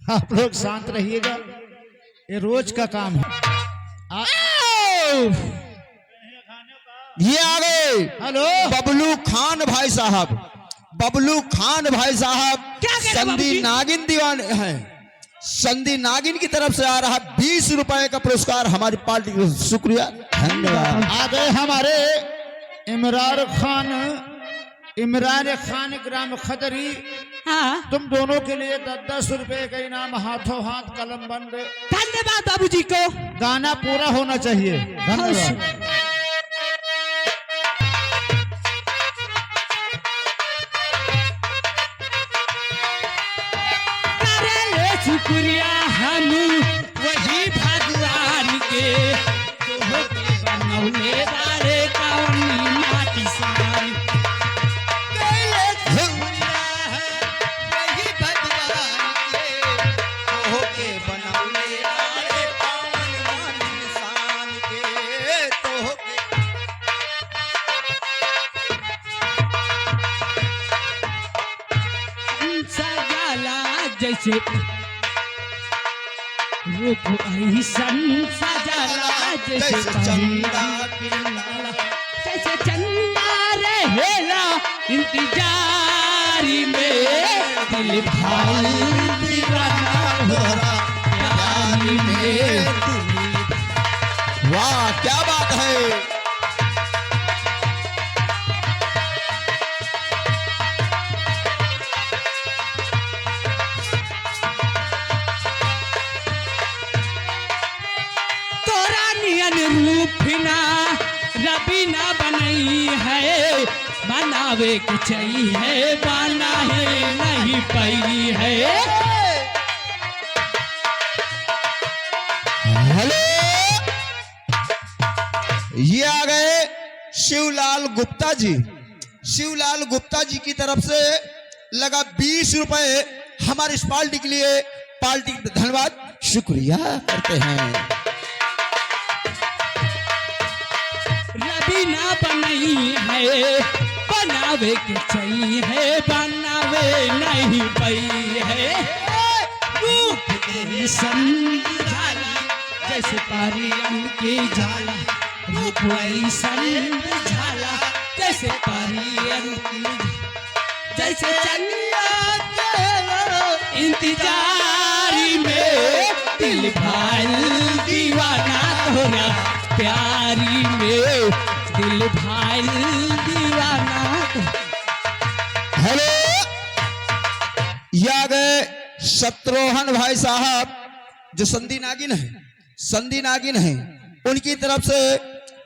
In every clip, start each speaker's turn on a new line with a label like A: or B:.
A: आप लोग शांत रहिएगा, ये रोज का काम है।
B: ये आ गए
A: हेलो
B: बबलू खान भाई साहब। बबलू खान भाई साहब
C: क्या कह रहे
B: संधि
C: बाबूजी?
B: नागिन दीवान हैं। संधि नागिन की तरफ से आ रहा 20 रुपए का पुरस्कार हमारी पार्टी को। शुक्रिया, धन्यवाद।
A: आ गए हमारे इमरान खान ग्राम खदरी।
C: हाँ,
A: तुम दोनों के लिए 10-10 रुपए का इनाम, हाथों हाथ कलम बंद।
C: धन्यवाद बाबूजी को।
A: गाना पूरा होना चाहिए। धन्यवाद।
C: करे शुक्रिया हम वही भगवान के, तोहके बनौले बारे कौनी माटी सान। करे शुक्रिया है वही भगवान के,
B: तोहके बनौले बारे कौन इंसान के, तोहके
C: सजाला जैसे रूप ऐसन सजाला जैसे चंदा पिलाला, जैसे चंदा रहेला इंतजारी में, दिल भाई दीवाना होरा प्यारी में।
B: वाह क्या बात है।
C: तोरा नियन रूपिना रबीना बनई है, बनावे के चाहिए बना है नहीं पई है।
B: हेलो, ये आ गए शिवलाल गुप्ता जी। शिवलाल गुप्ता जी की तरफ से लगा 20 रुपए हमारी इस पार्टी के लिए। पार्टी धन्यवाद, शुक्रिया करते हैं।
C: रबीना बनई है, बनावे के चाहिए बनावे नहीं पई है। रूप तेरी संझाला जैसे पारियन की झाला, रूप ऐसन झाला जैसे पारियन की, जैसे चंदा के इंतजारी में, दिल भाई दीवाना तोरा प्यारी में, दिल भाई दीवाना।
B: हेलो, ये आ गए शत्रुघ्न भाई साहब जो संधि नागिन है। संधि नागिन है, उनकी तरफ से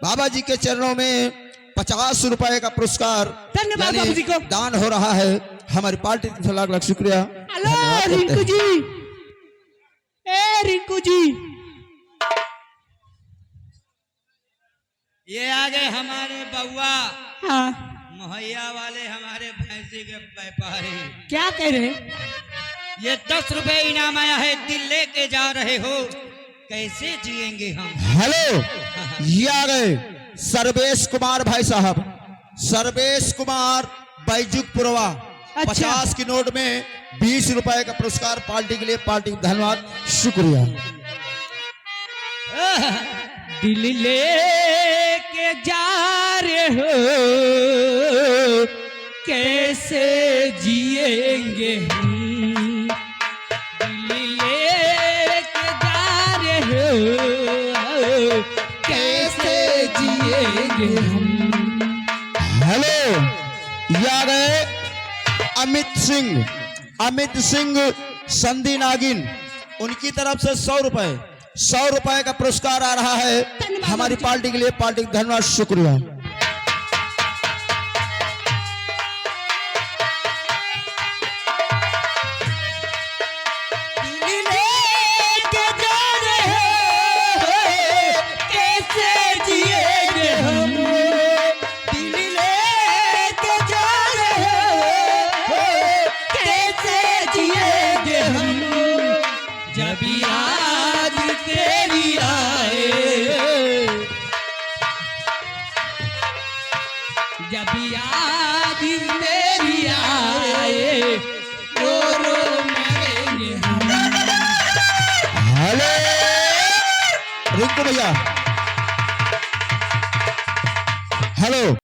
B: बाबा जी के चरणों में 50 रुपए का पुरस्कार
C: धन्यवाद
B: यानी
C: बाबूजी को।
B: दान हो रहा है। हमारी पार्टी की लाख लाख शुक्रिया।
C: हेलो
B: धन्यवाद करते
C: रिंकू
B: हैं।
C: जी, ए रिंकू जी,
D: ये आ गए हमारे बउआ
C: हाँ
D: मुहैया वाले, हमारे भैंसी के व्यापारी।
C: क्या कह रहे?
D: ये 10 रुपए इनाम आया है, दिल लेके जा रहे हो, कैसे जिएंगे हम।
B: हेलो, ये आ गए सर्वेश कुमार भाई साहब। सर्वेश कुमार बैजुकपुरवा।
C: अच्छा।
B: 50 की नोट में 20 रुपए का पुरस्कार पार्टी के लिए। पार्टी धन्यवाद, शुक्रिया।
C: दिल लेके जा रहे हो, कैसे जिएंगे हम। दिल लेके जा रहे हो, कैसे जिएंगे हम।
B: हेलो, ये आ गए अमित सिंह। अमित सिंह संधि नागिन, उनकी तरफ से 100 रुपए 100 रुपए का पुरस्कार आ रहा है हमारी पार्टी के लिए। पार्टी धन्यवाद, शुक्रिया।
C: जब याद तेरी आए, जब याद तेरी आए, रो रो मरेंगे हम।
B: रिंकू भैया हेलो।